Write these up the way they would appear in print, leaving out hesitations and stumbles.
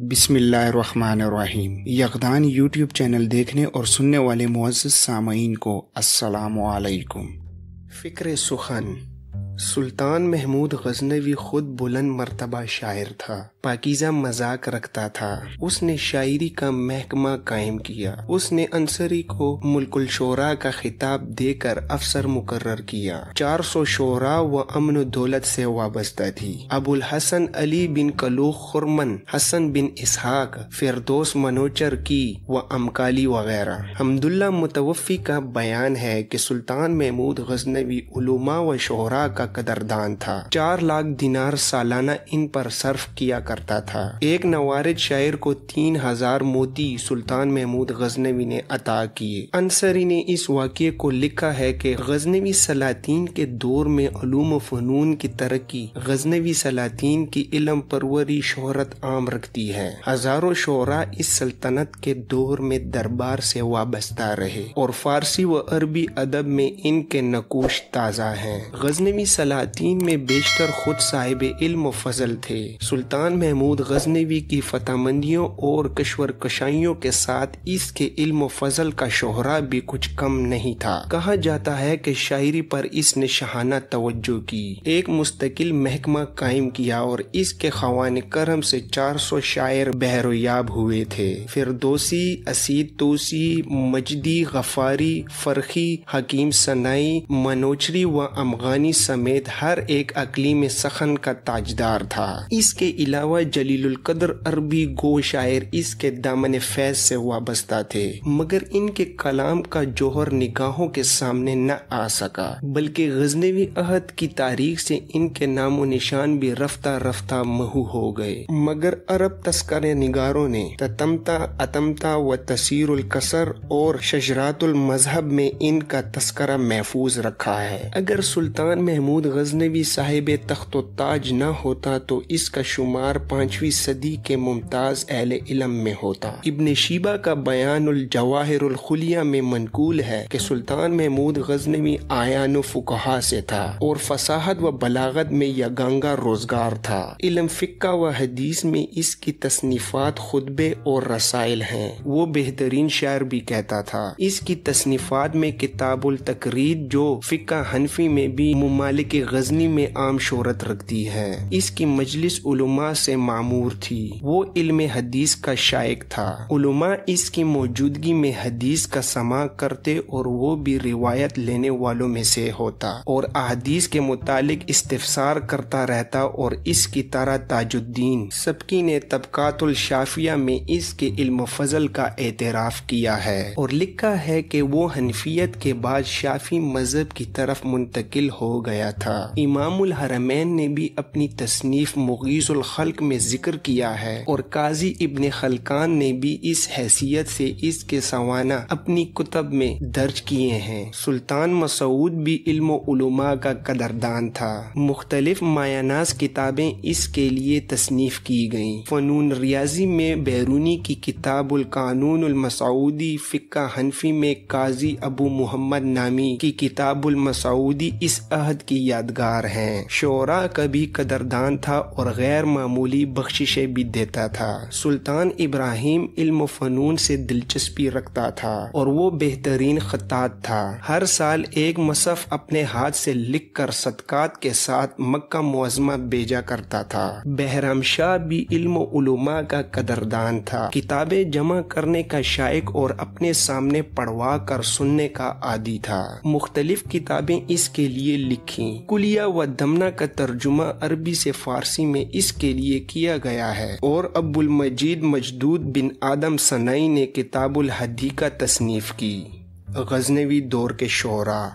بسم اللہ الرحمن الرحیم۔ یقظان یوٹیوب چینل دیکھنے اور سننے والے معزز سامعین کو السلام علیکم۔ فکر سخن۔ سلطان محمود غزنوی خود بلند مرتبہ شاعر تھا، پاکیزہ مذاق رکھتا تھا۔ اس نے شاعری کا محکمہ قائم کیا۔ اس نے انصری کو ملک الشعراء کا خطاب دے کر افسر مقرر کیا۔ 400 شعراء و امن و دولت سے وابستہ تھی۔ ابو الحسن علی بن کلوخ خرمن، حسن بن اسحاق، فردوس منوچر کی و امکالی وغیرہ۔ حمداللہ متوفی کا بیان ہے کہ سلطان محمود غزنوی علماء و شعراء کا قدردان تھا۔ 4 لاکھ دینار سالانہ ان پر صرف کیا کرتا تھا۔ ایک نوارد شاعر کو 3000 موتی سلطان محمود غزنوی نے عطا کیے۔ انصری نے اس واقعے کو لکھا ہے کہ غزنوی سلاطین کے دور میں علوم و فنون کی ترقی غزنوی سلاطین کی علم پروری شہرت عام رکھتی ہے۔ ہزاروں شعراء اس سلطنت کے دور میں دربار سے وابستہ رہے اور فارسی و عربی ادب میں ان کے نقوش تازہ ہیں۔ غزنوی سلاطین میں بیشتر خود صاحب علم و فضل تھے۔ سلطان محمود غزنوی کی فتح مندیوں اور کشور کشائیوں کے ساتھ اس کے علم و فضل کا شہرہ بھی کچھ کم نہیں تھا۔ کہا جاتا ہے کہ شاعری پر اس نے شاہانہ توجہ کی، ایک مستقل محکمہ قائم کیا اور اس کے خوان کرم سے 400 شاعر بہرویاب ہوئے تھے۔ فردوسی، اسید توسی، مجدی، غفاری، فرخی، حکیم سنائی، منوچری و امغانی سمیت ہر ایک اقلیم سخن کا تاجدار تھا۔ اس کے علاوہ جلیل القدر عربی گو شاعر اس کے دامن فیض سے وابستہ تھے، مگر ان کے کلام کا جوہر نگاہوں کے سامنے نہ آ سکا، بلکہ غزنوی عہد کی تاریخ سے ان کے نام و نشان بھی رفتہ رفتہ محو ہو گئے۔ مگر عرب تذکرہ نگاروں نے تتمتا، اتمتا و تسیر الکسر اور شجرات المذہب میں ان کا تذکرہ محفوظ رکھا ہے۔ اگر سلطان محمود غزنوی صاحب تخت و تاج نہ ہوتا تو اس کا شمار 5ویں صدی کے ممتاز اہل علم میں ہوتا۔ ابن شیبہ کا بیان الجواہر الخلیہ میں منقول ہے کہ سلطان محمود غزنوی آیان و فقہا سے تھا اور فصاحت و بلاغت میں یگانگا روزگار تھا۔ علم فقہ و حدیث میں اس کی تصنیفات خطبے اور رسائل ہیں۔ وہ بہترین شاعر بھی کہتا تھا۔ اس کی تصنیفات میں کتاب التقرید جو فقہ حنفی میں بھی ممالک غزنی میں عام شہرت رکھتی ہے، اس کی مجلس علماء سے معمور تھی۔ وہ علم حدیث کا شائق تھا۔ علماء اس کی موجودگی میں حدیث کا سماع کرتے اور وہ بھی روایت لینے والوں میں سے ہوتا اور احادیث کے متعلق استفسار کرتا رہتا، اور اس کی طرح تاج الدین سبکی نے طبقات الشافیہ میں اس کے علم و فضل کا اعتراف کیا ہے اور لکھا ہے کہ وہ حنفیت کے بعد شافعی مذہب کی طرف منتقل ہو گیا تھا۔ امام الحرمین نے بھی اپنی تصنیف مغیث الخلق میں ذکر کیا ہے اور قاضی ابن خلقان نے بھی اس حیثیت سے اس کے سوانح اپنی کتب میں درج کیے ہیں۔ سلطان مسعود بھی علم و علماء کا قدردان تھا۔ مختلف مایاناز کتابیں اس کے لیے تصنیف کی گئیں۔ فنون ریاضی میں بیرونی کی کتاب القانون المسعودی، فقہ حنفی میں قاضی ابو محمد نامی کی کتاب المسعودی اس عہد کی یادگار ہیں۔ شعراء کا بھی قدردان تھا اور غیر معمولی بخششیں بھی دیتا تھا۔ سلطان ابراہیم علم و فنون سے دلچسپی رکھتا تھا اور وہ بہترین خطاط تھا۔ ہر سال ایک مصحف اپنے ہاتھ سے لکھ کر صدقات کے ساتھ مکہ معظمہ بھیجا کرتا تھا۔ بہرام شاہ بھی علم و علماء کا قدردان تھا۔ کتابیں جمع کرنے کا شائق اور اپنے سامنے پڑھوا کر سننے کا عادی تھا۔ مختلف کتابیں اس کے لیے لکھیں۔ کلیہ و دمنہ کا ترجمہ عربی سے فارسی میں اس کے لیے کیا گیا ہے اور ابو المجید مجدود بن آدم سنائی نے کتاب الحدیقہ تصنیف کی۔ غزنوی دور کے شعراء۔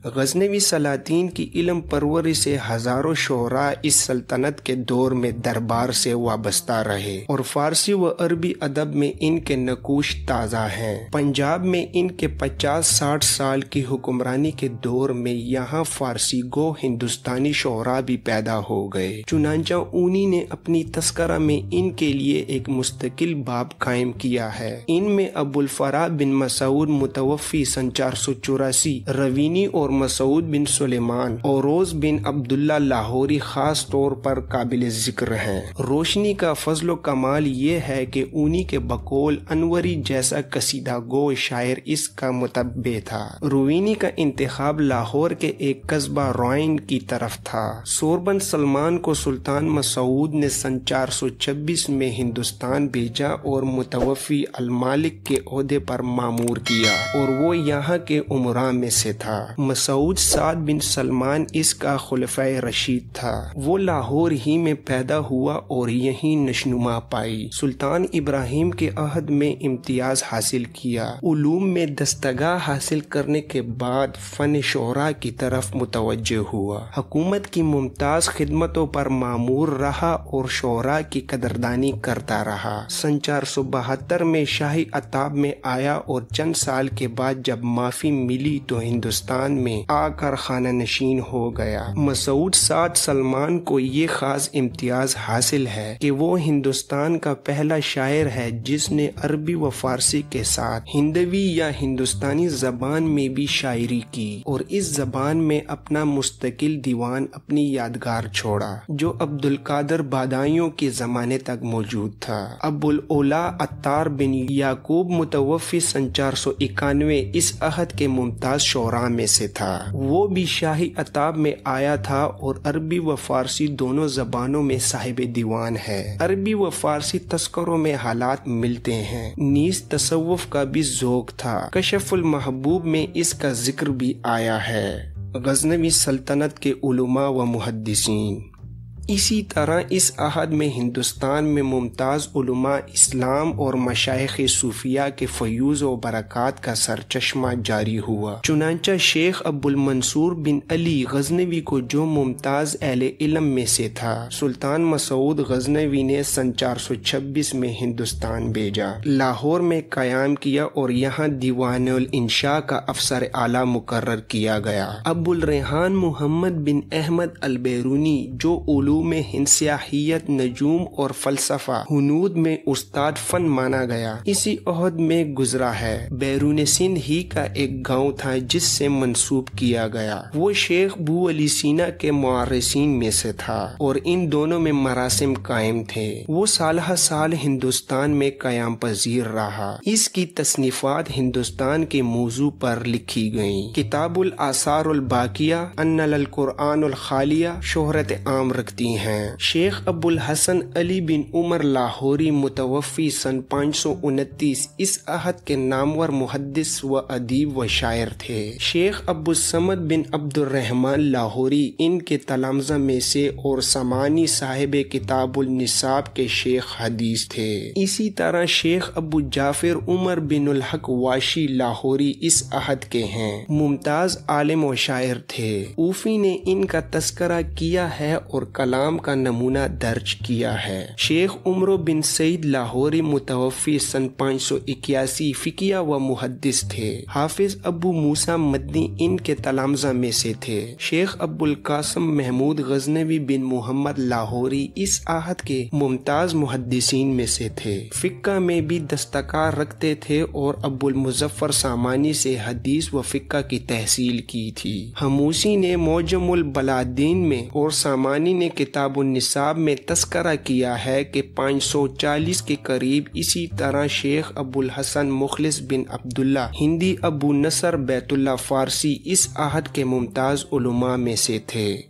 غزنوی سلاطین کی علم پروری سے ہزاروں شعراء اس سلطنت کے دور میں دربار سے وابستہ رہے اور فارسی و عربی ادب میں ان کے نقوش تازہ ہیں۔ پنجاب میں ان کے 50-60 سال کی حکمرانی کے دور میں یہاں فارسی گو ہندوستانی شعراء بھی پیدا ہو گئے، چنانچہ انہی نے اپنی تذکرہ میں ان کے لیے ایک مستقل باب قائم کیا ہے۔ ان میں ابو الفراء بن مسعود متوفی سن 484 روینی اور مسعود بن سلیمان اور روز بن عبداللہ لاہوری خاص طور پر قابل ذکر ہیں۔ روشنی کا فضل و کمال یہ ہے کہ انہی کے بقول انوری جیسا قصیدہ گو شاعر اس کا متبع تھا۔ روینی کا انتخاب لاہور کے ایک قصبہ روائن کی طرف تھا۔ سوربن سلمان کو سلطان مسعود نے سن 426 میں ہندوستان بھیجا اور متوفی المالک کے عہدے پر مامور کیا اور وہ یہاں کے امراء میں سے تھا۔ مسعود سعد بن سلمان اس کا خلفۂ رشید تھا۔ وہ لاہور ہی میں پیدا ہوا اور یہیں نشوما پائی۔ سلطان ابراہیم کے عہد میں امتیاز حاصل کیا۔ علوم میں دستگاہ حاصل کرنے کے بعد فن شعرا کی طرف متوجہ ہوا۔ حکومت کی ممتاز خدمتوں پر مامور رہا اور شعرا کی قدردانی کرتا رہا۔ سن 472 میں شاہی عتاب میں آیا اور چند سال کے بعد جب معافی ملی تو ہندوستان میں آ کر خانہ نشین ہو گیا۔ مسعود سعد سلمان کو یہ خاص امتیاز حاصل ہے کہ وہ ہندوستان کا پہلا شاعر ہے جس نے عربی و فارسی کے ساتھ ہندوی یا ہندوستانی زبان میں بھی شاعری کی اور اس زبان میں اپنا مستقل دیوان اپنی یادگار چھوڑا جو عبدالقادر بادائیوں کے زمانے تک موجود تھا۔ ابو الاولیاء عطار بن یعقوب متوفی سن 491 اس عہد کے ممتاز شعراء میں سے تھا۔ وہ بھی شاہی عتاب میں آیا تھا اور عربی و فارسی دونوں زبانوں میں صاحب دیوان ہے۔ عربی و فارسی تذکروں میں حالات ملتے ہیں۔ نیز تصوف کا بھی ذوق تھا۔ کشف المحبوب میں اس کا ذکر بھی آیا ہے۔ غزنوی سلطنت کے علماء و محدثین۔ اسی طرح اس عہد میں ہندوستان میں ممتاز علماء اسلام اور مشائخ صوفیہ کے فیوز و برکات کا سرچشمہ جاری ہوا۔ چنانچہ شیخ ابو المنصور بن علی غزنوی کو جو ممتاز اہل علم میں سے تھا، سلطان مسعود غزنوی نے سن 426 میں ہندوستان بھیجا، لاہور میں قیام کیا اور یہاں دیوان الانشاء کا افسر اعلیٰ مقرر کیا گیا۔ ابو الریحان محمد بن احمد البیرونی جو علوم میں ہندسیاہیت، نجوم اور فلسفہ ہنود میں استاد فن مانا گیا، اسی عہد میں گزرا ہے۔ بیرون سندھ ہی کا ایک گاؤں تھا جس سے منسوب کیا گیا۔ وہ شیخ بو علی سینا کے معرسین میں سے تھا اور ان دونوں میں مراسم قائم تھے۔ وہ سالہ سال ہندوستان میں قیام پذیر رہا۔ اس کی تصنیفات ہندوستان کے موضوع پر لکھی گئیں۔ کتاب الآثار الباقیہ ان القرآن الخالیہ شہرت عام رکھتی ہیں۔ شیخ ابو الحسن علی بن عمر لاہوری متوفی سن 529 اس عہد کے نامور محدث و ادیب و شاعر تھے۔ شیخ ابو الصمد بن عبد الرحمن لاہوری ان کے تلامذہ میں سے اور سمانی صاحب کتاب النصاب کے شیخ حدیث تھے۔ اسی طرح شیخ ابو جعفر عمر بن الحق واشی لاہوری اس عہد کے ہیں۔ ممتاز عالم و شاعر تھے۔ اوفی نے ان کا تذکرہ کیا ہے اور کلام کا نمونہ درج کیا ہے۔ شیخ عمرو بن سعید لاہوری متوفی سن 581 فقیہ و محدث تھے۔ حافظ ابو موسیٰ مدنی ان کے تلامذہ میں سے تھے۔ شیخ ابو القاسم محمود غزنوی بن محمد لاہوری اس عہد کے ممتاز محدثین میں سے تھے۔ فقہ میں بھی دستکار رکھتے تھے اور ابو المظفر سامانی سے حدیث و فقہ کی تحصیل کی تھی۔ حموسی نے معجم البلادین میں اور سامانی نے کتاب النصاب میں تذکرہ کیا ہے کہ 540 کے قریب اسی طرح شیخ ابو الحسن مخلص بن عبداللہ ہندی ابو نصر بیت اللہ فارسی اس عہد کے ممتاز علماء میں سے تھے۔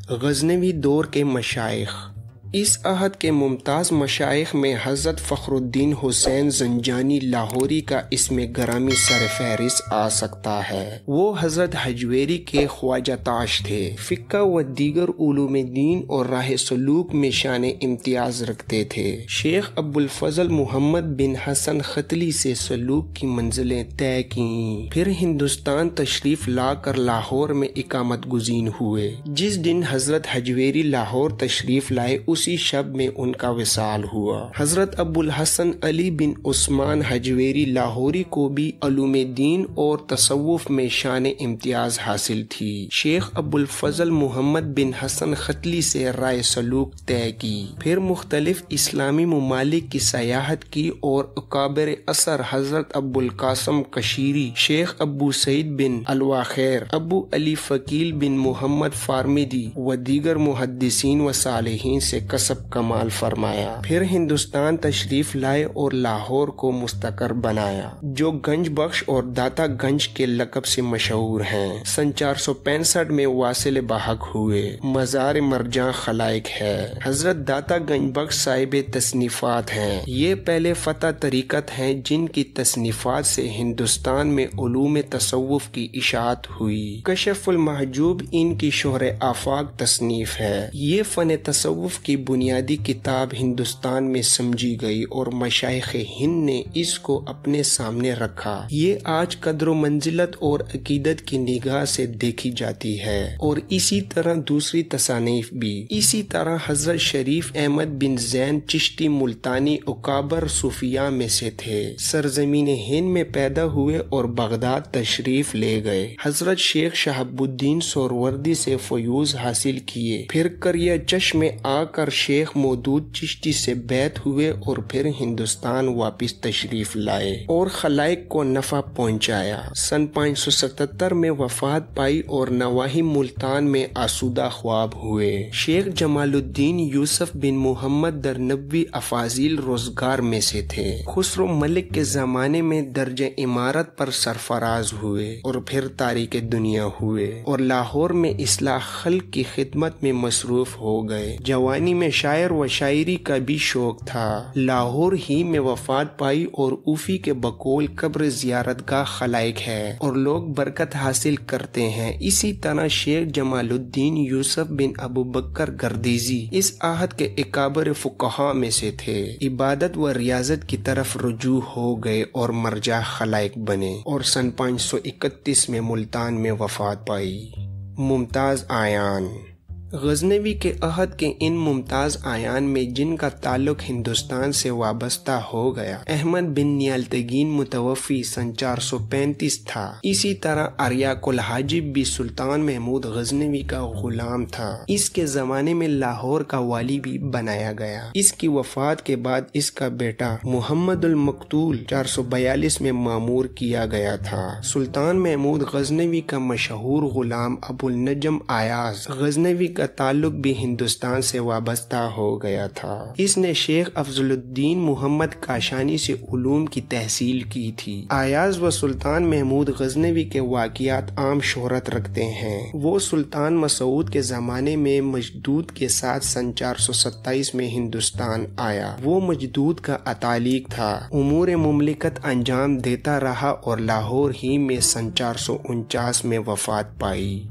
غزنوی دور کے مشائخ۔ اس عہد کے ممتاز مشائخ میں حضرت فخر الدین حسین زنجانی لاہوری کا اسم گرامی سر فہرست آ سکتا ہے۔ وہ حضرت حجویری کے خواجہ تاش تھے۔ فقہ و دیگر علوم دین اور راہ سلوک میں شان امتیاز رکھتے تھے۔ شیخ ابو الفضل محمد بن حسن ختلی سے سلوک کی منزلیں طے کیں، پھر ہندوستان تشریف لا کر لاہور میں اقامت گزین ہوئے۔ جس دن حضرت حجویری لاہور تشریف لائے اس اسی شب میں ان کا وصال ہوا۔ حضرت ابو الحسن علی بن عثمان حجویری لاہوری کو بھی علوم دین اور تصوف میں شان امتیاز حاصل تھی۔ شیخ ابو الفضل محمد بن حسن ختلی سے رائے سلوک طے کی، پھر مختلف اسلامی ممالک کی سیاحت کی اور اکابر اثر حضرت ابو القاسم کشیری، شیخ ابو سعید بن الواخیر، ابو علی فقیل بن محمد فارمیدی و دیگر محدثین و صالحین سے کسب کمال فرمایا۔ پھر ہندوستان تشریف لائے اور لاہور کو مستقر بنایا، جو گنج بخش اور داتا گنج کے لقب سے مشہور ہیں۔ سن 465 میں واصل بحق ہوئے۔ مزار مرجان خلائق ہے۔ حضرت داتا گنج بخش صاحب تصنیفات ہیں۔ یہ پہلے فتح طریقت ہیں جن کی تصنیفات سے ہندوستان میں علوم تصوف کی اشاعت ہوئی۔ کشف المحجوب ان کی شہر آفاق تصنیف ہے۔ یہ فن تصوف کی بنیادی کتاب ہندوستان میں سمجھی گئی اور مشائخ ہند نے اس کو اپنے سامنے رکھا۔ یہ آج قدر و منزلت اور عقیدت کی نگاہ سے دیکھی جاتی ہے، اور اسی طرح دوسری تصانیف بھی۔ اسی طرح حضرت شریف احمد بن زین چشتی ملتانی اکابر صوفیاء میں سے تھے۔ سرزمین ہند میں پیدا ہوئے اور بغداد تشریف لے گئے۔ حضرت شیخ شہاب الدین سہروردی سے فیوض حاصل کیے، پھر کریا چشم میں آ کر شیخ مودود چشتی سے بیعت ہوئے اور پھر ہندوستان واپس تشریف لائے اور خلائق کو نفع پہنچایا۔ سن 577 میں وفات پائی اور نواحی ملتان میں آسودہ خواب ہوئے۔ شیخ جمال الدین یوسف بن محمد درنوی افاضل روزگار میں سے تھے۔ خسرو ملک کے زمانے میں درجہ امارت پر سرفراز ہوئے اور پھر تاریک دنیا ہوئے اور لاہور میں اصلاح خلق کی خدمت میں مصروف ہو گئے۔ جوانی میں شاعر و شاعری کا بھی شوق تھا۔ لاہور ہی میں وفات پائی اور اوفی کے بقول قبر زیارت گاہ خلائق ہے اور لوگ برکت حاصل کرتے ہیں۔ اسی طرح شیخ جمال الدین یوسف بن ابو بکر گردیزی اس آہت کے اکابر فقہاء میں سے تھے۔ عبادت و ریاضت کی طرف رجوع ہو گئے اور مرجع خلائق بنے اور سن 531 میں ملتان میں وفات پائی۔ ممتاز اعیان غزنوی کے عہد کے ان ممتاز اعیان میں جن کا تعلق ہندوستان سے وابستہ ہو گیا، احمد بن نیالتگین متوفی سن 435 تھا۔ اسی طرح اریاک الحاجب بھی سلطان محمود غزنوی کا غلام تھا۔ اس کے زمانے میں لاہور کا والی بھی بنایا گیا۔ اس کی وفات کے بعد اس کا بیٹا محمد المقتول 442 میں مامور کیا گیا تھا۔ سلطان محمود غزنوی کا مشہور غلام ابو النجم ایاز غزنوی کا تعلق بھی ہندوستان سے وابستہ ہو گیا تھا۔ اس نے شیخ افضل الدین محمد کاشانی سے علوم کی تحصیل کی تھی۔ ایاز و سلطان محمود غزنوی کے واقعات عام شہرت رکھتے ہیں۔ وہ سلطان مسعود کے زمانے میں مجدود کے ساتھ سن 427 میں ہندوستان آیا۔ وہ مجدود کا اتالیق تھا، امور مملکت انجام دیتا رہا اور لاہور ہی میں سن 449 میں وفات پائی۔